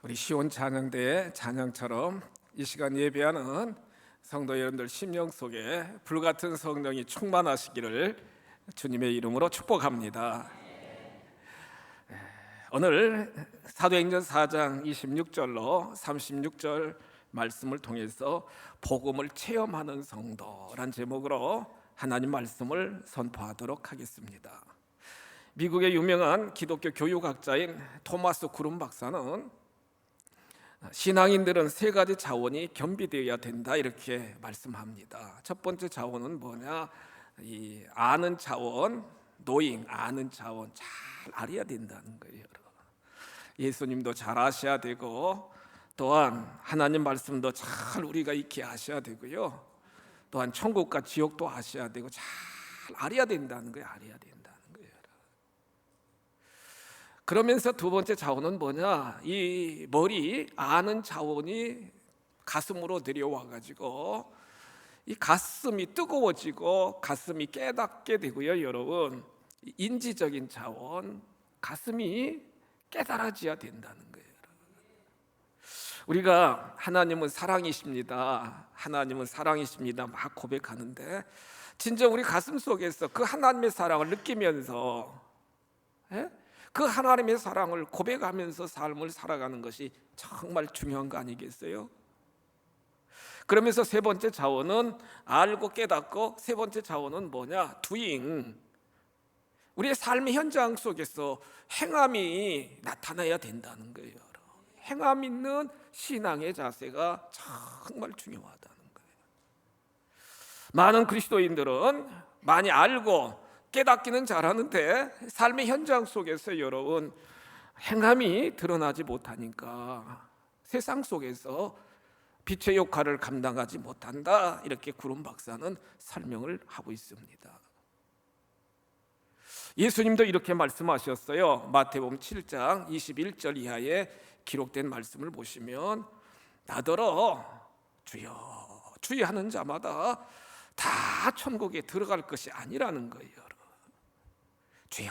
우리 시온 찬양대의 찬양처럼 이 시간 예배하는 성도 여러분들 심령 속에 불같은 성령이 충만하시기를 주님의 이름으로 축복합니다. 오늘 사도행전 4장 26절로 36절 말씀을 통해서 복음을 체험하는 성도란 제목으로 하나님 말씀을 선포하도록 하겠습니다. 미국의 유명한 기독교 교육학자인 토마스 구름 박사는 신앙인들은 세 가지 자원이 겸비되어야 된다 이렇게 말씀합니다. 첫 번째 자원은 뭐냐? 이 아는 자원, 노잉, 아는 자원 잘 알아야 된다는 거예요. 예수님도 잘 아셔야 되고, 또한 하나님 말씀도 잘 우리가 익히 아셔야 되고요. 또한 천국과 지옥도 아셔야 되고 잘 알아야 된다는 거예요. 알아야 된다는 거예요. 그러면서 두 번째 자원은 뭐냐? 이 머리 아는 자원이 가슴으로 내려와 가지고 이 가슴이 뜨거워지고 가슴이 깨닫게 되고요. 여러분, 인지적인 자원, 가슴이 깨달아져야 된다는 거예요. 우리가 하나님은 사랑이십니다, 하나님은 사랑이십니다 막 고백하는데, 진정 우리 가슴 속에서 그 하나님의 사랑을 느끼면서 그 하나님의 사랑을 고백하면서 삶을 살아가는 것이 정말 중요한 거 아니겠어요? 그러면서 세 번째 자원은 알고 깨닫고, 세 번째 자원은 뭐냐? doing. 우리의 삶의 현장 속에서 행함이 나타나야 된다는 거예요. 행함 있는 신앙의 자세가 정말 중요하다는 거예요. 많은 그리스도인들은 많이 알고 깨닫기는 잘하는데 삶의 현장 속에서 여러분 행함이 드러나지 못하니까 세상 속에서 빛의 역할을 감당하지 못한다, 이렇게 구름 박사는 설명을 하고 있습니다. 예수님도 이렇게 말씀하셨어요. 마태복음 7장 21절 이하에 기록된 말씀을 보시면, 나더러 주여 주여 하는 자마다 다 천국에 들어갈 것이 아니라는 거예요. 주여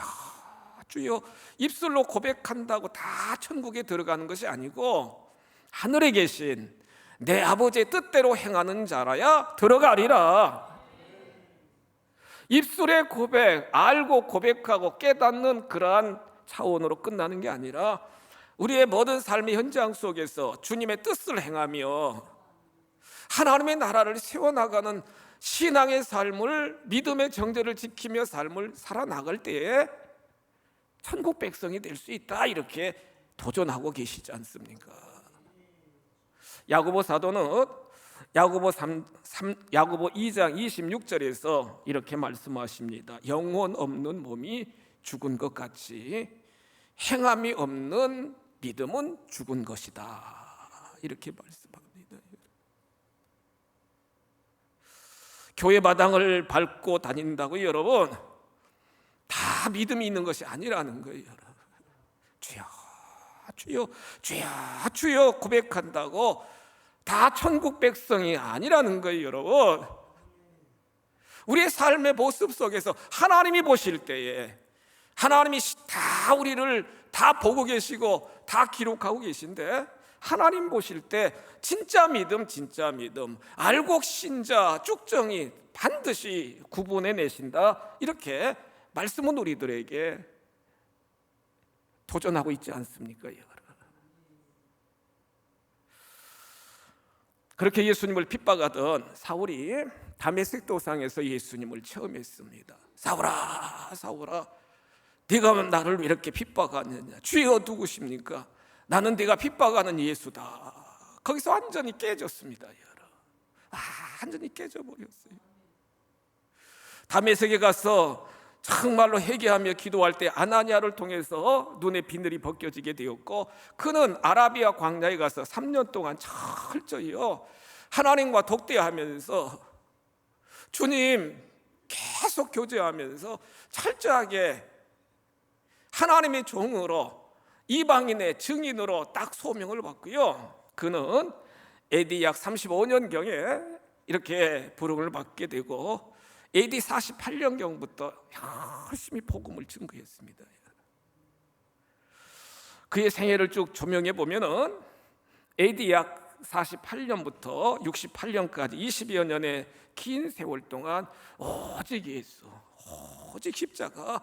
주여 입술로 고백한다고 다 천국에 들어가는 것이 아니고, 하늘에 계신 내 아버지의 뜻대로 행하는 자라야 들어가리라. 입술의 고백, 알고 고백하고 깨닫는 그러한 차원으로 끝나는 게 아니라 우리의 모든 삶의 현장 속에서 주님의 뜻을 행하며 하나님의 나라를 세워나가는 신앙의 삶을, 믿음의 정죄를 지키며 삶을 살아나갈 때에 천국 백성이 될 수 있다, 이렇게 도전하고 계시지 않습니까? 야고보 사도는 야고보 2장 26절에서 이렇게 말씀하십니다. 영혼 없는 몸이 죽은 것 같이 행함이 없는 믿음은 죽은 것이다, 이렇게 말씀합니다. 교회 마당을 밟고 다닌다고 여러분 다 믿음이 있는 것이 아니라는 거예요. 여러분, 주여 주여 주여 주여 고백한다고 다 천국 백성이 아니라는 거예요. 여러분, 우리의 삶의 모습 속에서 하나님이 보실 때에, 하나님이 다 우리를 다 보고 계시고 다 기록하고 계신데, 하나님 보실 때 진짜 믿음, 진짜 믿음, 알곡 신자 쭉정이 반드시 구분해 내신다, 이렇게 말씀은 우리들에게 도전하고 있지 않습니까? 그렇게 예수님을 핍박하던 사울이 다메섹 도상에서 예수님을 체험했습니다. 사울아 사울아, 네가 나를 왜 이렇게 핍박하느냐? 주여 누구십니까? 나는 네가 핍박하는 예수다. 거기서 완전히 깨졌습니다. 완전히 깨져버렸어요. 다메섹에 가서 정말로 회개하며 기도할 때 아나니아를 통해서 눈의 비늘이 벗겨지게 되었고, 그는 아라비아 광야에 가서 3년 동안 철저히요 하나님과 독대하면서 주님 계속 교제하면서 철저하게 하나님의 종으로, 이방인의 증인으로 딱 소명을 받고요, 그는 AD 약 35년경에 이렇게 부름을 받게 되고 AD 48년경부터 열심히 복음을 증거했습니다. 그의 생애를 쭉 조명해 보면은 AD 약 48년부터 68년까지 20여 년의 긴 세월 동안 오직 예수, 오직 십자가,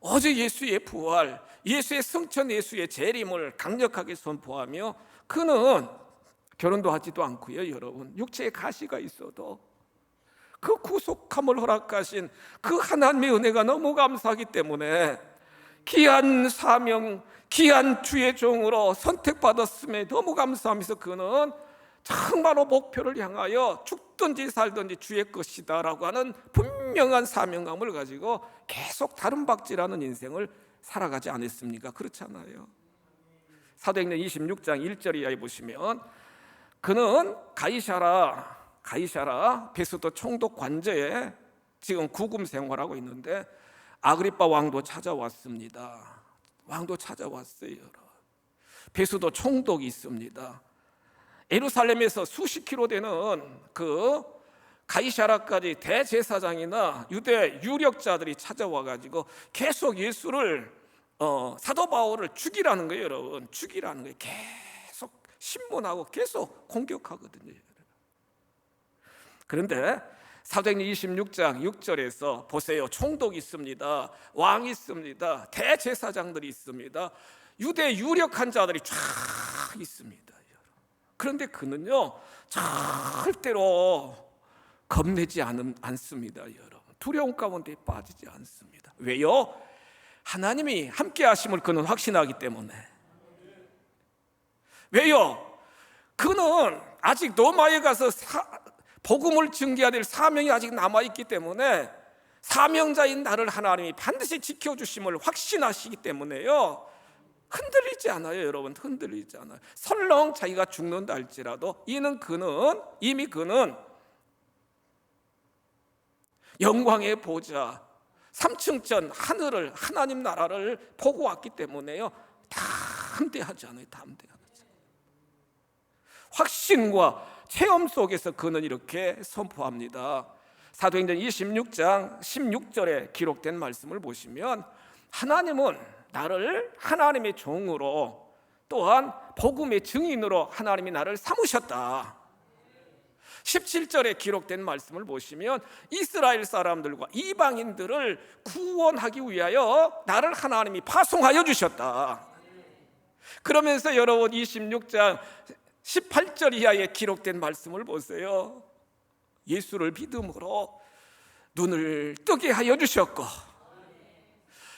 오직 예수의 부활, 예수의 승천, 예수의 재림을 강력하게 선포하며 그는 결혼도 하지도 않고요, 여러분. 육체의 가시가 있어도 그 구속함을 허락하신 그 하나님의 은혜가 너무 감사하기 때문에 귀한 사명, 귀한 주의 종으로 선택받았음에 너무 감사하면서 그는 정말로 목표를 향하여 죽든지 살든지 주의 것이다 라고 하는 분명한 사명감을 가지고 계속 다른 박질하는 인생을 살아가지 않았습니까? 그렇잖아요. 사도행전 26장 1절 이하에 보시면 그는 가이사라 베스도 총독 관저에 지금 구금 생활하고 있는데 아그리빠 왕도 찾아왔습니다. 왕도 찾아왔어요. 베스도 총독이 있습니다. 예루살렘에서 수십 킬로 되는 그 가이사라까지 대제사장이나 유대 유력자들이 찾아와 가지고 계속 예수를 사도 바울을 죽이라는 거예요, 여러분. 죽이라는 거예요. 계속 신문하고 계속 공격하거든요. 그런데 사도행전 26장 6절에서 보세요. 총독이 있습니다. 왕이 있습니다. 대제사장들이 있습니다. 유대 유력한 자들이 쫙 있습니다. 그런데 그는요 절대로 겁내지 않습니다. 여러분, 두려움 가운데 빠지지 않습니다. 왜요? 하나님이 함께 하심을 그는 확신하기 때문에. 왜요? 그는 아직 로마에 가서 복음을 증거해야 될 사명이 아직 남아있기 때문에 사명자인 나를 하나님이 반드시 지켜주심을 확신하시기 때문에요 흔들리지 않아요. 여러분, 흔들리지 않아요. 설령 자기가 죽는다 할지라도 이미 그는 영광의 보좌 3층전 하늘을, 하나님 나라를 보고 왔기 때문에요 담대하지 않아요. 담대하지 않아요. 확신과 체험 속에서 그는 이렇게 선포합니다. 사도행전 26장 16절에 기록된 말씀을 보시면 하나님은 나를 하나님의 종으로 또한 복음의 증인으로 하나님이 나를 삼으셨다. 17절에 기록된 말씀을 보시면 이스라엘 사람들과 이방인들을 구원하기 위하여 나를 하나님이 파송하여 주셨다. 그러면서 여러분 26장 18절 이하에 기록된 말씀을 보세요. 예수를 믿음으로 눈을 뜨게 하여 주셨고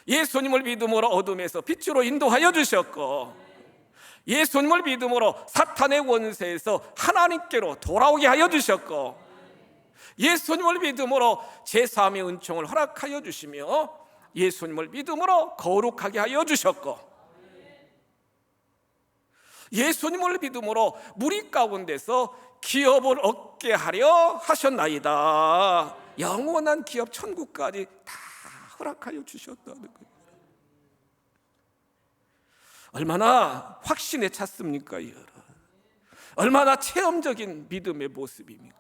예수님을 믿음으로 어둠에서 빛으로 인도하여 주셨고 예수님을 믿음으로 사탄의 원세에서 하나님께로 돌아오게 하여 주셨고 예수님을 믿음으로 제3의 은총을 허락하여 주시며 예수님을 믿음으로 거룩하게 하여 주셨고 예수님을 믿음으로 무리 가운데서 기업을 얻게 하려 하셨나이다. 영원한 기업 천국까지 다 허락하여 주셨다는 거예요. 얼마나 확신에 찼습니까? 여러분, 얼마나 체험적인 믿음의 모습입니까?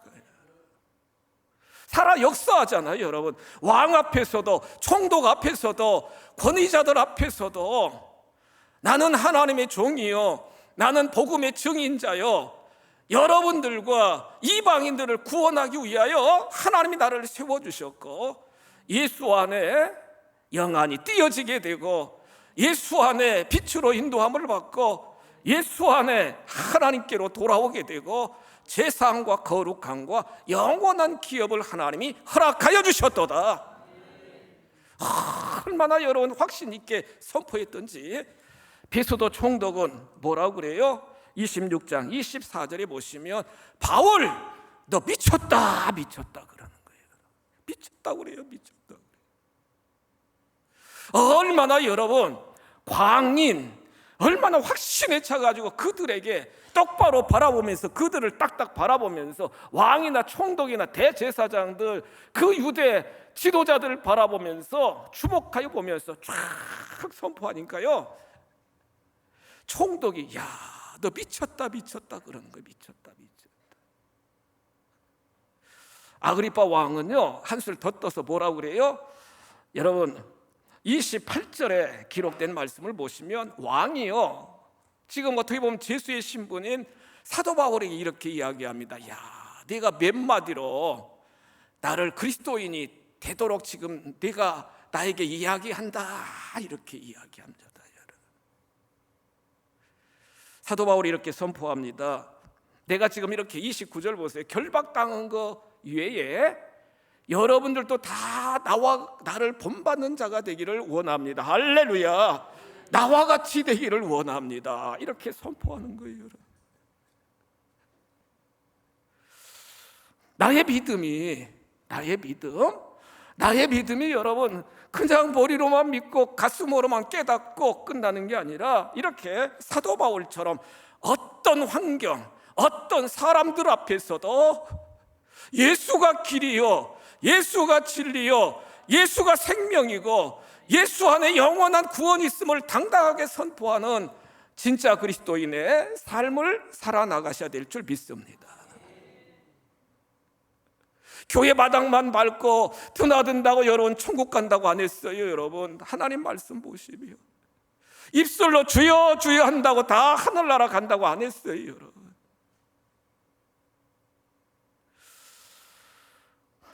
살아 역사하잖아요. 여러분, 왕 앞에서도 총독 앞에서도 권위자들 앞에서도 나는 하나님의 종이요 나는 복음의 증인자요 여러분들과 이방인들을 구원하기 위하여 하나님이 나를 세워주셨고 예수 안에 영안이 띄어지게 되고 예수 안에 빛으로 인도함을 받고 예수 안에 하나님께로 돌아오게 되고 제사함과 거룩함과 영원한 기업을 하나님이 허락하여 주셨도다. 얼마나 여러분 확신 있게 선포했던지. 베스도 총독은 뭐라고 그래요? 26장 24절에 보시면 바울 너 미쳤다 그러는 거예요. 미쳤다고 그래요. 미쳤다. 얼마나 여러분 광인 얼마나 확신에 차가지고 그들에게 똑바로 바라보면서 그들을 딱딱 바라보면서 왕이나 총독이나 대제사장들 그 유대 지도자들을 바라보면서 주목하여 보면서 쫙 선포하니까요 총독이 야 너 미쳤다 그러는 거예요. 미쳤다. 아그리빠 왕은요 한술 더 떠서 뭐라고 그래요? 여러분 28절에 기록된 말씀을 보시면 왕이요 지금 어떻게 보면 죄수의 신분인 사도 바울에게 이렇게 이야기합니다. 야, 네가 몇 마디로 나를 그리스도인이 되도록 지금 네가 나에게 이야기한다, 이렇게 이야기합니다. 사도 바울이 이렇게 선포합니다. 내가 지금 이렇게 29절 보세요. 결박당한 거 외에 여러분들도 다 나를 본받는 자가 되기를 원합니다. 할렐루야. 나와 같이 되기를 원합니다. 이렇게 선포하는 거예요. 여러분. 나의 믿음이 여러분 그냥 머리로만 믿고 가슴으로만 깨닫고 끝나는 게 아니라 이렇게 사도 바울처럼 어떤 환경, 어떤 사람들 앞에서도 예수가 길이요, 예수가 진리요, 예수가 생명이고 예수 안에 영원한 구원이 있음을 당당하게 선포하는 진짜 그리스도인의 삶을 살아나가셔야 될 줄 믿습니다. 교회 바닥만 밟고 드나든다고 여러분 천국 간다고 안 했어요. 여러분 하나님 말씀 보시면 입술로 주여 주여 한다고 다 하늘나라 간다고 안 했어요. 여러분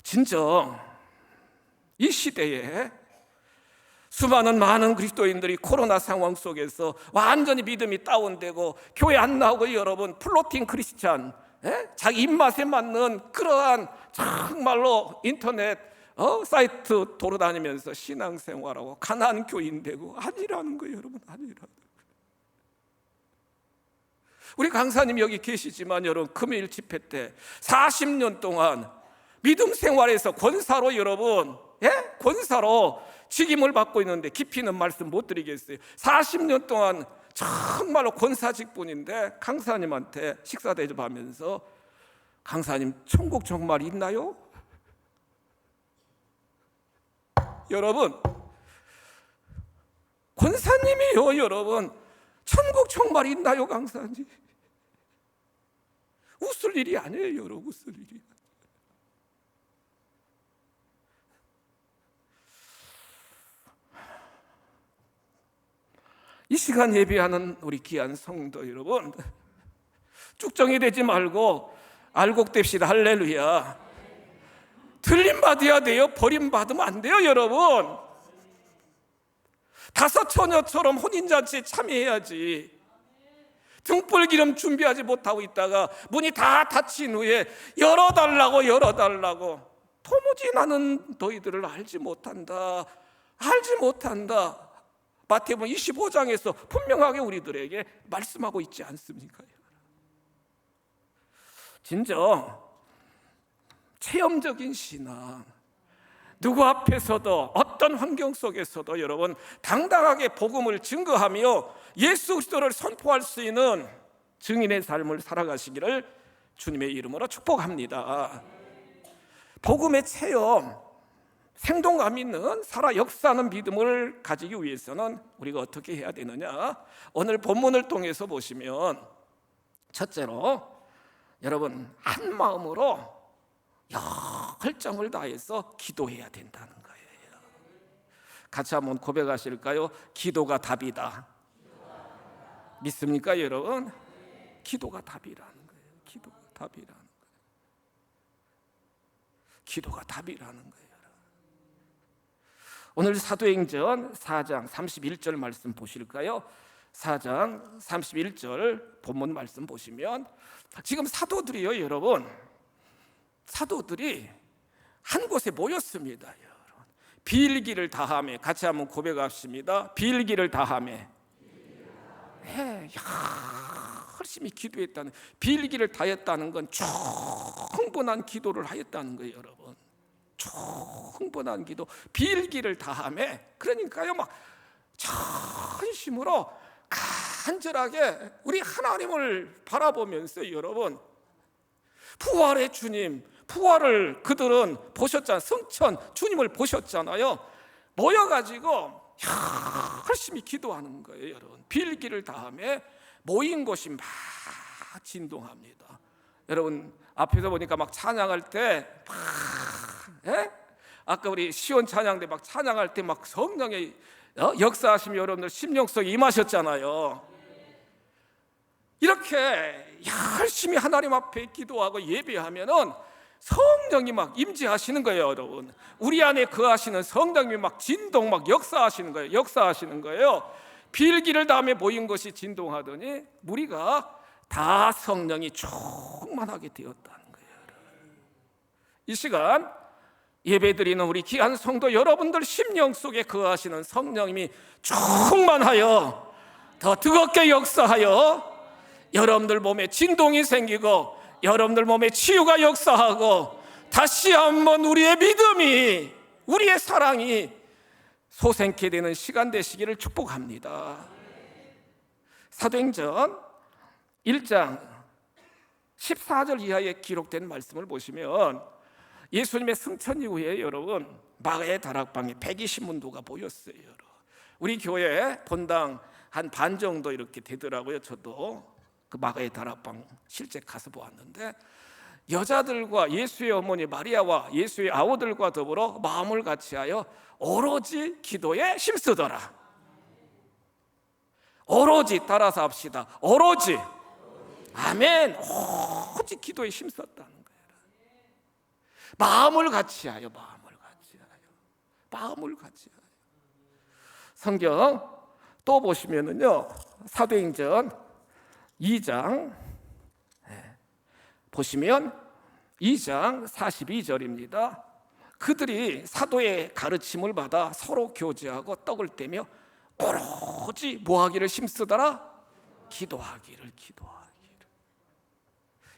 진정 이 시대에 수많은 많은 그리스도인들이 코로나 상황 속에서 완전히 믿음이 다운되고 교회 안 나오고 여러분 플로팅 크리스찬, 자기 입맛에 맞는 그러한 정말로 인터넷 사이트 돌아다니면서 신앙생활하고 가난한 교인 되고 아니라는 거예요. 여러분 아니라는. 우리 강사님 여기 계시지만 여러분 금요일 집회 때 40년 동안 믿음 생활에서 권사로 여러분 권사로 직임을 받고 있는데 깊이는 말씀 못 드리겠어요. 40년 동안 정말로 권사직 분인데 강사님한테 식사 대접하면서 강사님 천국 정말 있나요? 여러분 권사님이요. 여러분 천국 정말 있나요? 강사님 웃을 일이 아니에요. 여러분 웃을 일이. 이 시간 예배하는 우리 귀한 성도 여러분 쭉정이 되지 말고 알곡됩시다. 할렐루야. 틀림받아야 돼요. 버림받으면 안 돼요. 여러분 다섯 처녀처럼 혼인잔치에 참여해야지. 등불기름 준비하지 못하고 있다가 문이 다 닫힌 후에 열어달라고 도무지 나는 너희들을 알지 못한다. 마태복음 25장에서 분명하게 우리들에게 말씀하고 있지 않습니까? 진정 체험적인 신앙, 누구 앞에서도 어떤 환경 속에서도 여러분 당당하게 복음을 증거하며 예수 그리스도를 선포할 수 있는 증인의 삶을 살아가시기를 주님의 이름으로 축복합니다. 복음의 체험, 생동감 있는 살아 역사하는 믿음을 가지기 위해서는 우리가 어떻게 해야 되느냐? 오늘 본문을 통해서 보시면 첫째로 여러분 한 마음으로 열정을 다해서 기도해야 된다는 거예요. 같이 한번 고백하실까요? 기도가 답이다. 믿습니까 여러분? 기도가 답이라는 거예요. 기도가 답이라는 거예요. 오늘 사도행전 4장 31절 말씀 보실까요? 4장 31절 본문 말씀 보시면 지금 사도들이요 여러분 사도들이 한 곳에 모였습니다. 여러분 빌기를 다하며 같이 한번 고백합시다. 빌기를 다하며 열심히 기도했다는, 빌기를 다했다는 건 충분한 기도를 하였다는 거예요. 여러분 충분한 기도, 빌기를 다하며 그러니까요 막 전심으로 간절하게 우리 하나님을 바라보면서 여러분 부활의 주님, 부활을 그들은 보셨잖아요. 성천 주님을 보셨잖아요. 모여가지고 열심히 기도하는 거예요. 여러분 빌기를 다하며 모인 곳이 막 진동합니다. 여러분 앞에서 보니까 막 찬양할 때 아까 우리 시온 찬양 때 막 찬양할 때 막 성령의 역사하시며 여러분들 심령 속에 임하셨잖아요. 이렇게 열심히 하나님 앞에 기도하고 예배하면은 성령이 막 임재하시는 거예요, 여러분. 우리 안에 거하시는 성령이 막 진동, 막 역사하시는 거예요. 역사하시는 거예요. 빌기를 다음에 모인 것이 진동하더니 무리가 다 성령이 충만하게 되었다는 거예요. 이 시간 예배드리는 우리 귀한 성도 여러분들 심령 속에 거하시는 성령님이 충만하여 더 뜨겁게 역사하여 여러분들 몸에 진동이 생기고 여러분들 몸에 치유가 역사하고 다시 한번 우리의 믿음이, 우리의 사랑이 솟게 되는 시간 되시기를 축복합니다. 사도행전 1장 14절 이하에 기록된 말씀을 보시면 예수님의 승천 이후에 여러분 마가의 다락방에 120문도가 모였어요. 우리 교회 본당 한 반 정도 이렇게 되더라고요. 저도 그 마가의 다락방 실제 가서 보았는데 여자들과 예수의 어머니 마리아와 예수의 아우들과 더불어 마음을 같이하여 오로지 기도에 힘쓰더라. 오로지 따라서 합시다. 오로지, 아멘. 오로지 기도에 힘썼다는 거예요. 마음을 같이하여, 마음을 같이하여. 성경 또 보시면은요, 사도행전 2장 보시면 2장 42절입니다. 그들이 사도의 가르침을 받아 서로 교제하고 떡을 떼며 오로지 뭐하기를 힘쓰더라? 기도하기를.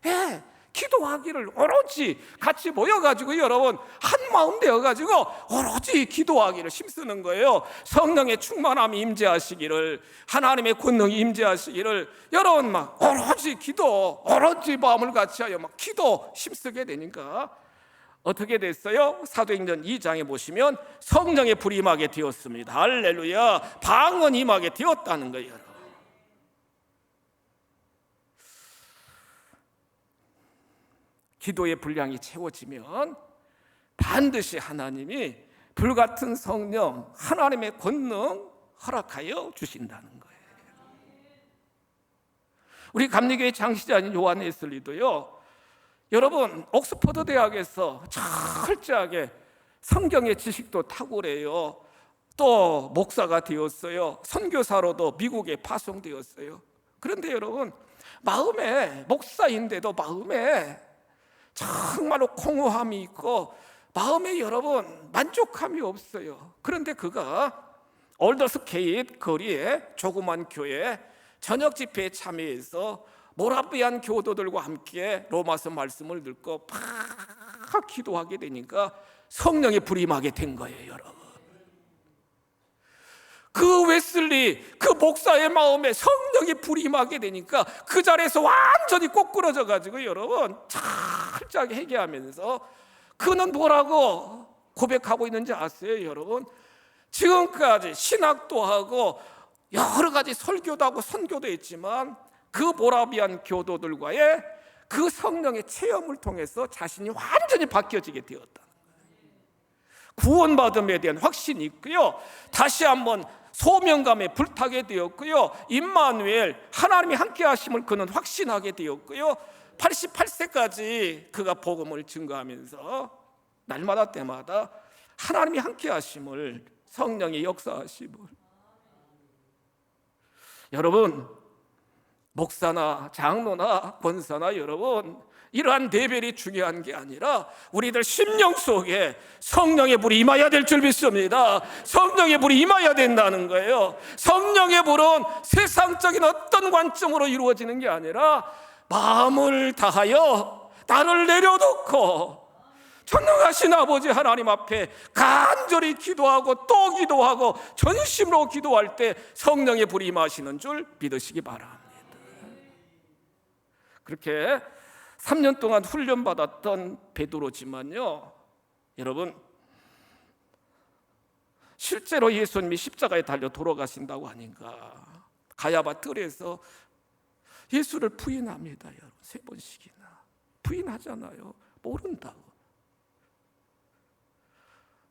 예, 기도하기를 오로지 같이 모여가지고 여러분 한 마음 되어가지고 오로지 기도하기를 힘쓰는 거예요. 성령의 충만함이 임재하시기를, 하나님의 권능이 임재하시기를 여러분 막 오로지 기도, 오로지 마음을 같이하여 막 기도 힘쓰게 되니까 어떻게 됐어요? 사도행전 2장에 보시면 성령의 불이 임하게 되었습니다. 할렐루야. 방언이 임하게 되었다는 거예요. 기도의 분량이 채워지면 반드시 하나님이 불같은 성령, 하나님의 권능 허락하여 주신다는 거예요. 우리 감리교회 장시자인 요한 웨슬리도요, 여러분 옥스퍼드 대학에서 철저하게 성경의 지식도 탁월해요. 또 목사가 되었어요. 선교사로도 미국에 파송되었어요. 그런데 여러분 마음에, 목사인데도 마음에 정말로 공허함이 있고 마음에 여러분 만족함이 없어요. 그런데 그가 올더스케이트 거리에 조그만 교회 저녁 집회에 참여해서 모라비안 교도들과 함께 로마서 말씀을 듣고 막 기도하게 되니까 성령의 불이 임하게 된 거예요, 여러분. 그 웨슬리, 그 목사의 마음에 성령의 불이 임하게 되니까 그 자리에서 완전히 꼬꾸러져 가지고 여러분 철저하게 회개하면서 그는 뭐라고 고백하고 있는지 아세요, 여러분? 지금까지 신학도 하고 여러 가지 설교도 하고 선교도 했지만 그 모라비안 교도들과의 그 성령의 체험을 통해서 자신이 완전히 바뀌어지게 되었다. 구원받음에 대한 확신이 있고요, 다시 한번 소명감에 불타게 되었고요, 임마누엘 하나님이 함께 하심을 그는 확신하게 되었고요, 88세까지 그가 복음을 증거하면서 날마다 때마다 하나님이 함께 하심을, 성령의 역사하심을. 여러분 목사나 장로나 권사나 여러분 이러한 레벨이 중요한 게 아니라 우리들 심령 속에 성령의 불이 임해야 될 줄 믿습니다. 성령의 불이 임해야 된다는 거예요. 성령의 불은 세상적인 어떤 관점으로 이루어지는 게 아니라 마음을 다하여 나를 내려놓고 전능하신 아버지 하나님 앞에 간절히 기도하고 또 기도하고 전심으로 기도할 때 성령의 불이 임하시는 줄 믿으시기 바랍니다. 그렇게 3년 동안 훈련받았던 베드로지만요, 여러분 실제로 예수님이 십자가에 달려 돌아가신다고 하니까 가야바 뜰에서 예수를 부인합니다. 여러분 3번씩이나 부인하잖아요. 모른다고.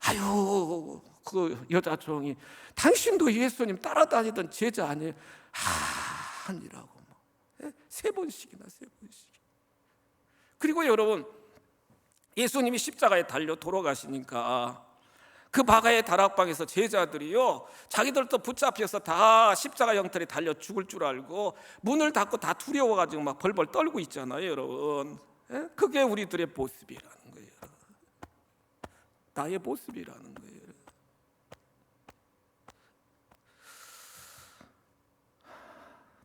아유, 그 여자 종이 당신도 예수님 따라다니던 제자 아니에요? 아니라고. 세 번씩이나. 그리고 여러분, 예수님이 십자가에 달려 돌아가시니까 그 바가의 다락방에서 제자들이요, 자기들도 붙잡혀서 다 십자가 형틀에 달려 죽을 줄 알고 문을 닫고 다 두려워가지고 막 벌벌 떨고 있잖아요, 여러분. 그게 우리들의 모습이라는 거예요. 나의 모습이라는 거예요.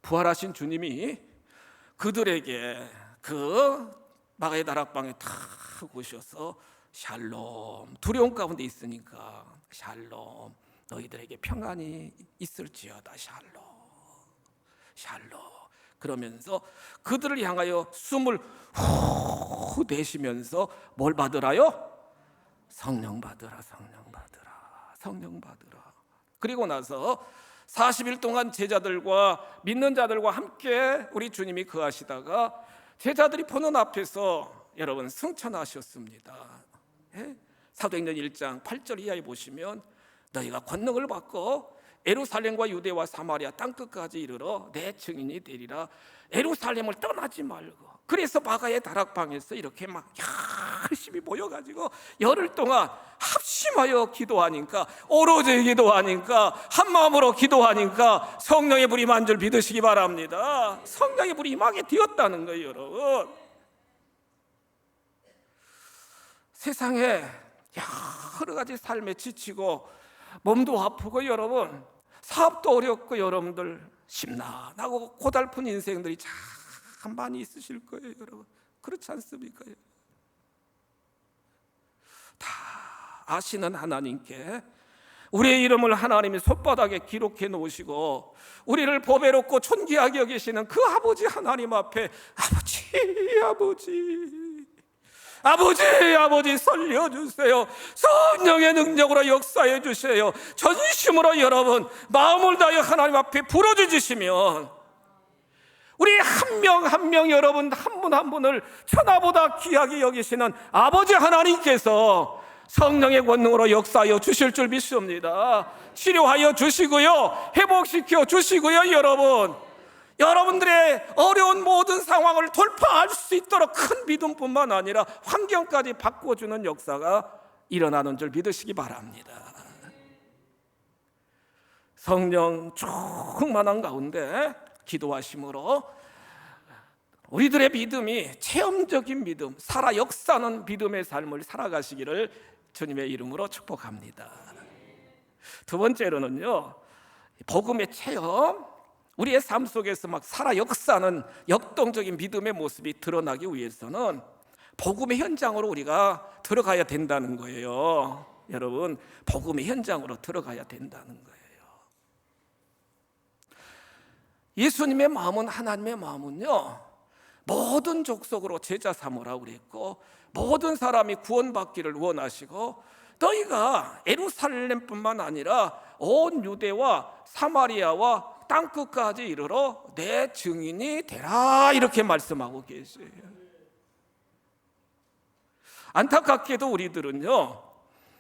부활하신 주님이 그들에게 그 마가의 다락방에 탁 오셔서 샬롬, 두려움 가운데 있으니까 샬롬, 너희들에게 평안이 있을지어다. 샬롬 그러면서 그들을 향하여 숨을 후 내쉬면서 뭘 받으라요? 성령 받으라. 그리고 나서 40일 동안 제자들과 믿는 자들과 함께 우리 주님이 거하시다가 제자들이 보는 앞에서 여러분 승천하셨습니다. 사도행전 1장 8절 이하에 보시면 너희가 권능을 받고 예루살렘과 유대와 사마리아 땅끝까지 이르러 내 증인이 되리라. 예루살렘을 떠나지 말고. 그래서 마가의 다락방에서 이렇게 막 열심히 모여가지고 열흘 동안 합심하여 기도하니까, 오로지 기도하니까, 한마음으로 기도하니까 성령의 불이 임한 줄 믿으시기 바랍니다. 성령의 불이 임하게 되었다는 거예요, 여러분. 세상에 여러 가지 삶에 지치고 몸도 아프고 여러분 사업도 어렵고 여러분들 심란하고 고달픈 인생들이 참 많이 있으실 거예요, 여러분. 그렇지 않습니까? 다 아시는 하나님께 우리의 이름을 하나님이 손바닥에 기록해 놓으시고 우리를 보배롭고 존귀하게 여기시는 그 아버지 하나님 앞에 아버지 살려주세요. 성령의 능력으로 역사해 주세요. 전심으로 여러분 마음을 다해 하나님 앞에 부르짖으시면 우리 한 명 한 명 여러분 한 분 한 분을 천하보다 귀하게 여기시는 아버지 하나님께서 성령의 권능으로 역사하여 주실 줄 믿습니다. 치료하여 주시고요, 회복시켜 주시고요, 여러분들의 어려운 모든 상황을 돌파할 수 있도록 큰 믿음뿐만 아니라 환경까지 바꿔주는 역사가 일어나는 줄 믿으시기 바랍니다. 성령 충만한 가운데 기도하심으로 우리들의 믿음이 체험적인 믿음, 살아 역사하는 믿음의 삶을 살아가시기를 주님의 이름으로 축복합니다. 두 번째로는요, 복음의 체험, 우리의 삶 속에서 막 살아 역사하는 역동적인 믿음의 모습이 드러나기 위해서는 복음의 현장으로 우리가 들어가야 된다는 거예요. 여러분, 복음의 현장으로 들어가야 된다는 거예요. 예수님의 마음은, 하나님의 마음은요, 모든 족속으로 제자 삼으라고 그랬고 모든 사람이 구원받기를 원하시고 너희가 예루살렘뿐만 아니라 온 유대와 사마리아와 땅끝까지 이르러 내 증인이 되라, 이렇게 말씀하고 계세요. 안타깝게도 우리들은요,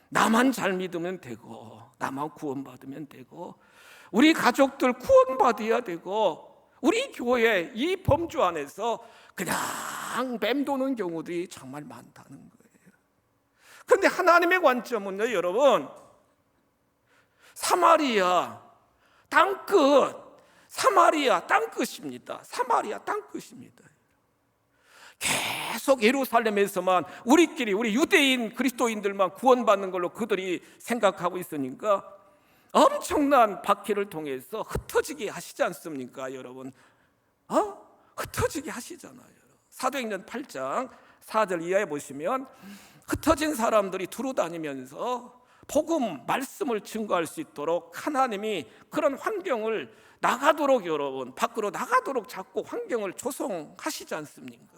나만 잘 믿으면 되고 나만 구원받으면 되고 우리 가족들 구원받아야 되고 우리 교회 이 범주 안에서 그냥 맴도는 경우들이 정말 많다는 거예요. 그런데 하나님의 관점은요, 여러분, 사마리아 땅끝입니다. 사마리아 땅끝입니다. 계속 예루살렘에서만 우리 유대인 그리스도인들만 구원받는 걸로 그들이 생각하고 있으니까 엄청난 박해를 통해서 흩어지게 하시지 않습니까, 여러분? 흩어지게 하시잖아요. 사도행전 8장 4절 이하에 보시면 흩어진 사람들이 두루다니면서 복음 말씀을 증거할 수 있도록 하나님이 그런 환경을 나가도록, 여러분 밖으로 나가도록 자꾸 환경을 조성하시지 않습니까?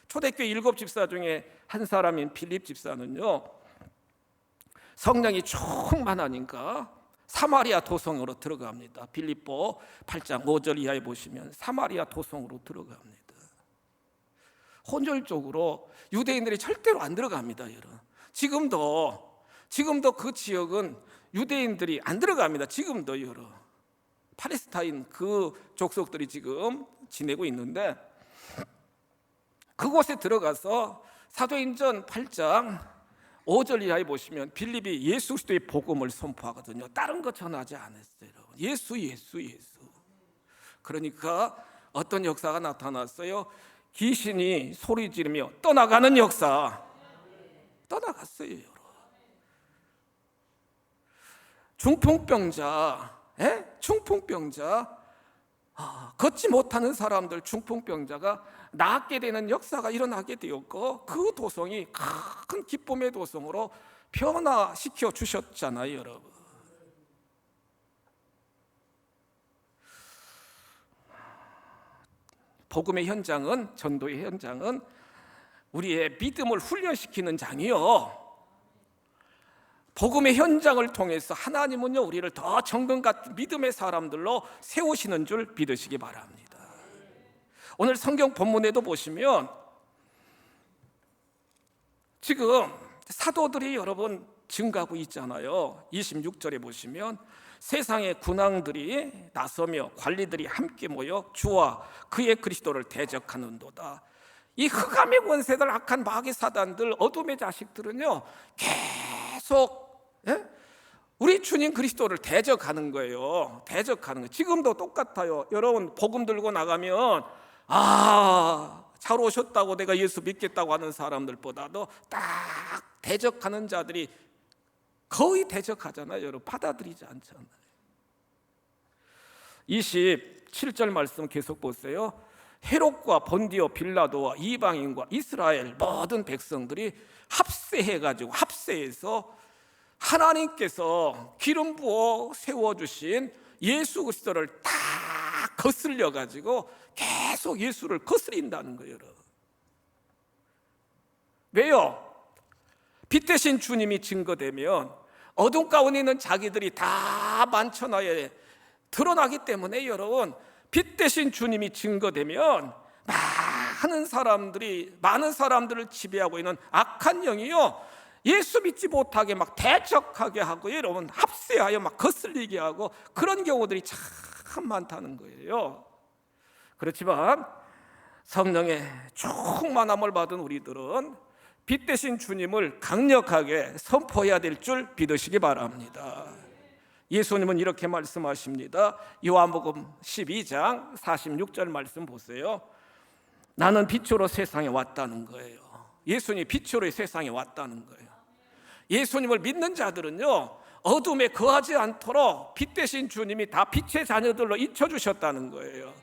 초대교회 7 집사 중에 한 사람인 빌립 집사는요, 성령이 충만하니까 사마리아 도성으로 들어갑니다. 빌립보 8장 5절 이하에 보시면 사마리아 도성으로 들어갑니다. 혼혈적으로 유대인들이 절대로 안 들어갑니다, 여러분. 지금도 그 지역은 유대인들이 안 들어갑니다. 지금도 여러분. 팔레스타인 그 족속들이 지금 지내고 있는데, 그곳에 들어가서 사도행전 8장 5절 이하에 보시면 빌립이 예수 그리스도의 복음을 선포하거든요. 다른 거 전하지 않았어요. 예수. 그러니까 어떤 역사가 나타났어요? 귀신이 소리 지르며 떠나가는 역사. 떠나갔어요, 여러분. 중풍병자, 걷지 못하는 사람들, 중풍병자가 낫게 되는 역사가 일어나게 되었고, 그 도성이 큰 기쁨의 도성으로 변화시켜 주셨잖아요, 여러분. 복음의 현장은, 전도의 현장은 우리의 믿음을 훈련시키는 장이요, 복음의 현장을 통해서 하나님은요 우리를 더 정금 같은 믿음의 사람들로 세우시는 줄 믿으시기 바랍니다. 오늘 성경 본문에도 보시면 지금 사도들이 여러분 증가하고 있잖아요. 26절에 보시면 세상의 군왕들이 나서며 관리들이 함께 모여 주와 그의 그리스도를 대적하는도다. 이 흑암의 권세들, 악한 마귀 사단들, 어둠의 자식들은요 계속 우리 주님 그리스도를 대적하는 거예요. 대적하는 거. 지금도 똑같아요. 여러분 복음 들고 나가면 잘 오셨다고 내가 예수 믿겠다고 하는 사람들보다도 딱 대적하는 자들이 거의 대적하잖아요. 여러분 받아들이지 않잖아요. 27절 말씀 계속 보세요. 헤롯과 본디오 빌라도와 이방인과 이스라엘 모든 백성들이 합세해서 하나님께서 기름 부어 세워주신 예수 그리스도를 다 거슬려가지고 계속 예수를 거스린다는 거예요. 왜요? 빛 대신 주님이 증거되면 어둠 가운데 있는 자기들이 다 만천하에 드러나기 때문에 여러분, 빛 대신 주님이 증거되면 많은 사람들을 지배하고 있는 악한 영이요 예수 믿지 못하게 막 대적하게 하고 여러분 합세하여 막 거슬리게 하고 그런 경우들이 참 많다는 거예요. 그렇지만 성령의 충만함을 받은 우리들은 빛 대신 주님을 강력하게 선포해야 될 줄 믿으시기 바랍니다. 예수님은 이렇게 말씀하십니다. 요한복음 12장 46절 말씀 보세요. 나는 빛으로 세상에 왔다는 거예요. 예수님이 빛으로 세상에 왔다는 거예요. 예수님을 믿는 자들은요 어둠에 거하지 않도록 빛 대신 주님이 다 빛의 자녀들로 잊혀주셨다는 거예요.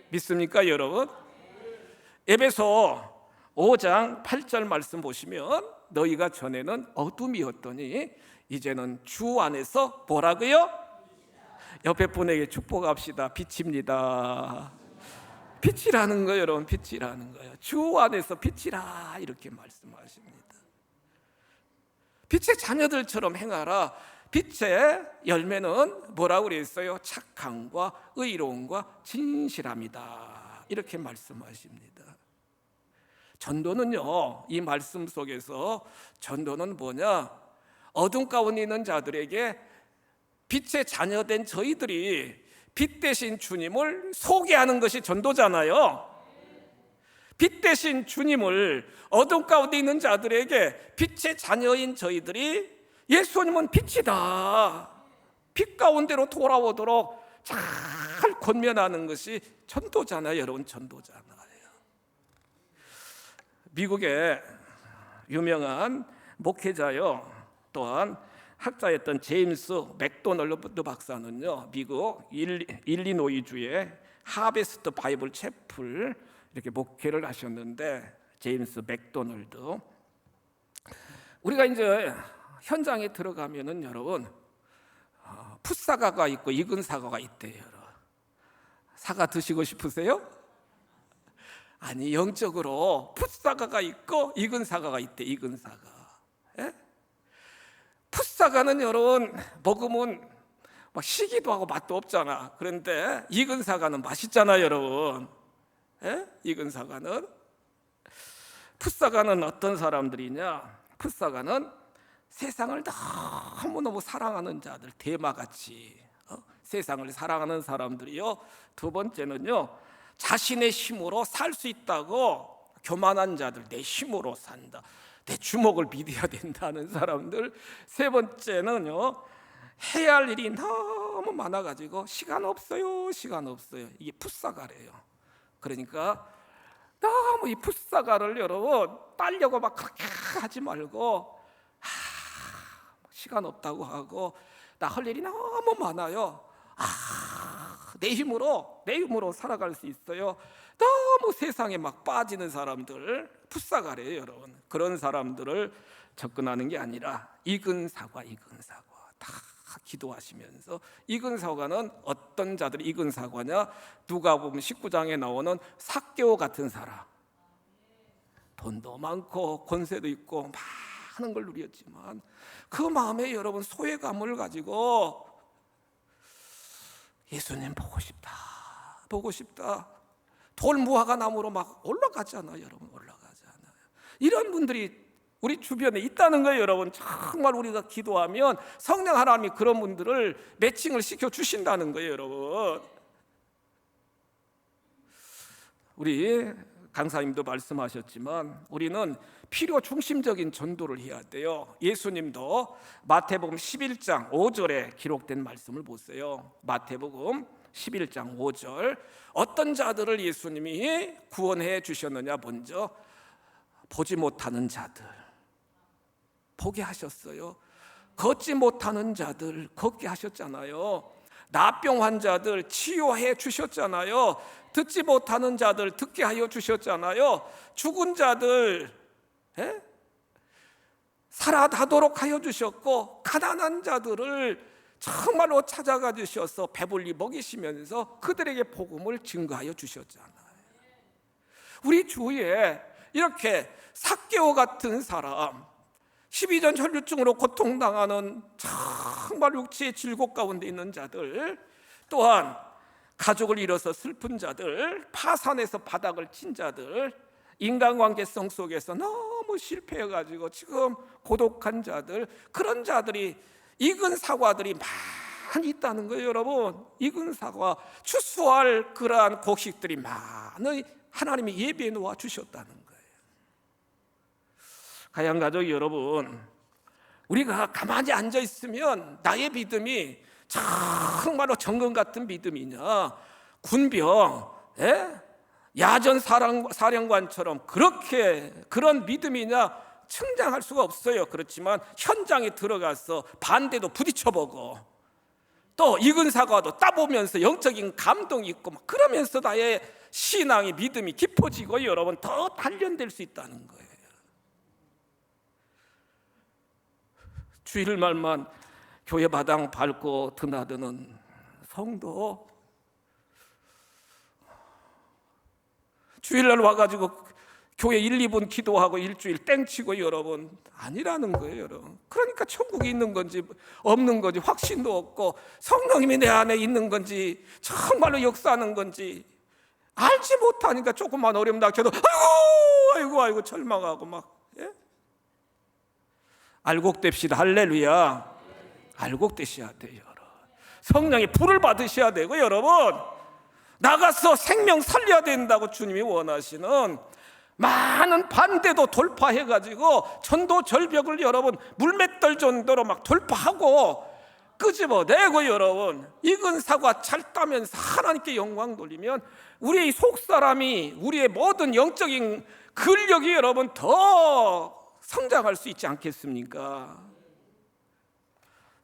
믿습니까 여러분? 에베소 5장 8절 말씀 보시면 너희가 전에는 어둠이었더니 이제는 주 안에서 뭐라고요? 옆에 분에게 축복합시다. 빛입니다. 빛이라는 거예요 여러분. 빛이라는 거예요. 주 안에서 빛이라 이렇게 말씀하십니다. 빛의 자녀들처럼 행하라. 빛의 열매는 뭐라고 그랬어요? 착함과 의로움과 진실함이다 이렇게 말씀하십니다. 전도는요 이 말씀 속에서 전도는 뭐냐? 어둠 가운데 있는 자들에게 빛의 자녀된 저희들이 빛 대신 주님을 소개하는 것이 전도잖아요. 빛 대신 주님을 어둠 가운데 있는 자들에게 빛의 자녀인 저희들이 예수님은 빛이다, 빛 가운데로 돌아오도록 잘 권면하는 것이 전도잖아요. 여러분 전도잖아요. 미국의 유명한 목회자요 또한 학자였던 제임스 맥도널드 박사는요 미국 일리노이주의 하베스트 바이블 채플 이렇게 목회를 하셨는데, 제임스 맥도널드, 우리가 이제 현장에 들어가면은 여러분 풋사과가 있고 익은 사과가 있대요. 사과 드시고 싶으세요? 아니 영적으로 풋사과가 있고 익은 사과가 있대. 익은 사과. 예? 풋사과는 여러분 먹으면 막 시기도 하고 맛도 없잖아. 그런데 익은 사과는 맛있잖아요 여러분. 예? 익은 사과는. 풋사과는 어떤 사람들이냐? 풋사과는 세상을 너무너무 사랑하는 자들, 대마같이 세상을 사랑하는 사람들이요. 두 번째는요, 자신의 힘으로 살 수 있다고 교만한 자들, 내 힘으로 산다, 내 주먹을 믿어야 된다는 사람들. 세 번째는요, 해야 할 일이 너무 많아가지고 시간 없어요. 이게 풋사가래요. 그러니까 너무 이 풋사가를 여러분 따려고 막 그렇게 하지 말고, 시간 없다고 하고 나 할 일이 너무 많아요. 내 힘으로 살아갈 수 있어요. 너무 세상에 막 빠지는 사람들, 풋사가래요, 여러분. 그런 사람들을 접근하는 게 아니라 익은 사과 다 기도하시면서. 익은 사과는 어떤 자들이 익은 사과냐? 누가복음 19장에 나오는 삭개오 같은 사람. 돈도 많고 권세도 있고 많은 걸 누렸지만 그 마음에 여러분 소외감을 가지고 예수님 보고 싶다. 돌무화과 나무로 막 올라가잖아요, 여러분. 올라가잖아요. 이런 분들이 우리 주변에 있다는 거예요, 여러분. 정말 우리가 기도하면 성령 하나님이 그런 분들을 매칭을 시켜 주신다는 거예요, 여러분. 우리 강사님도 말씀하셨지만 우리는 필요 중심적인 전도를 해야 돼요. 예수님도 마태복음 11장 5절에 기록된 말씀을 보세요. 마태복음 11장 5절. 어떤 자들을 예수님이 구원해 주셨느냐? 먼저 보지 못하는 자들 보게 하셨어요. 걷지 못하는 자들 걷게 하셨잖아요. 나병 환자들 치유해 주셨잖아요. 듣지 못하는 자들 듣게 하여 주셨잖아요. 죽은 자들 살아나도록 하여 주셨고, 가난한 자들을 정말로 찾아가 주셔서 배불리 먹이시면서 그들에게 복음을 증거하여 주셨잖아요. 우리 주위에 이렇게 삭개오 같은 사람, 12전 혈류증으로 고통당하는 정말 육체의 질곡 가운데 있는 자들, 또한 가족을 잃어서 슬픈 자들, 파산해서 바닥을 친 자들, 인간관계성 속에서 너무 실패해가지고 지금 고독한 자들, 그런 자들이, 익은 사과들이 많이 있다는 거예요, 여러분. 익은 사과, 추수할 그러한 곡식들이 많이 하나님이 예비해 놓아 주셨다는 거예요. 가양가족 여러분, 우리가 가만히 앉아 있으면 나의 믿음이 정말로 정금 같은 믿음이냐, 군병, 야전 사령관처럼 그런 믿음이냐 측량할 수가 없어요. 그렇지만 현장에 들어가서 반대도 부딪혀보고 또 익은 사과도 따보면서 영적인 감동이 있고 막 그러면서 나의 신앙의 믿음이 깊어지고 여러분 더 단련될 수 있다는 거예요. 주일날만 교회 마당 밟고 드나드는 성도, 주일날 와가지고 교회 1, 2분 기도하고 일주일 땡치고 여러분 아니라는 거예요, 여러분. 그러니까 천국이 있는 건지 없는 건지 확신도 없고 성령님이 내 안에 있는 건지 정말로 역사하는 건지 알지 못하니까 조금만 어려움 닥쳐도 아이고 절망하고 막. 알곡됩시다. 할렐루야. 알곡되셔야 돼요, 여러분. 성령의 불을 받으셔야 되고 여러분, 나가서 생명 살려야 된다고 주님이 원하시는 많은 반대도 돌파해가지고 전도 절벽을 여러분 물맷돌 정도로 막 돌파하고 끄집어내고 여러분 익은 사과 잘 따면서 하나님께 영광 돌리면 우리의 속사람이, 우리의 모든 영적인 근력이 여러분 더 성장할 수 있지 않겠습니까?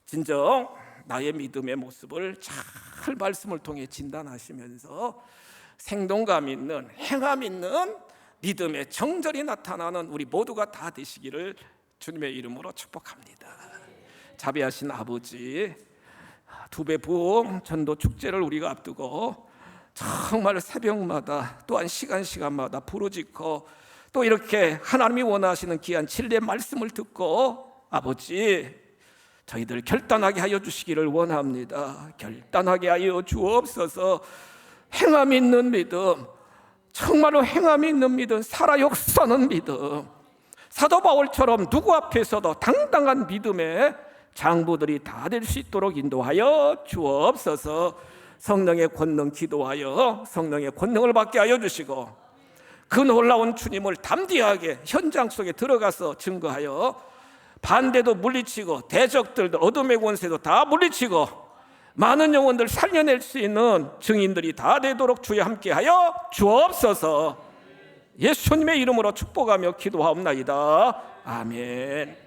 진정 나의 믿음의 모습을 잘 말씀을 통해 진단하시면서 생동감 있는, 행함 있는 믿음의 정절이 나타나는 우리 모두가 다 되시기를 주님의 이름으로 축복합니다. 자비하신 아버지, 두 배 부흥 전도 축제를 우리가 앞두고 정말 새벽마다 또한 시간마다 부르짖고 또 이렇게 하나님이 원하시는 귀한 진리의 말씀을 듣고 아버지, 저희들 결단하게 하여 주시기를 원합니다. 결단하게 하여 주옵소서. 행함 있는 믿음, 정말로 행함 있는 믿음, 살아 역사는 믿음, 사도 바울처럼 누구 앞에서도 당당한 믿음의 장부들이 다 될 수 있도록 인도하여 주옵소서. 성령의 권능 기도하여 성령의 권능을 받게 하여 주시고, 그 놀라운 주님을 담대하게 현장 속에 들어가서 증거하여 반대도 물리치고 대적들도 어둠의 권세도 다 물리치고 많은 영혼들 살려낼 수 있는 증인들이 다 되도록 주여 함께하여 주옵소서. 예수님의 이름으로 축복하며 기도하옵나이다. 아멘.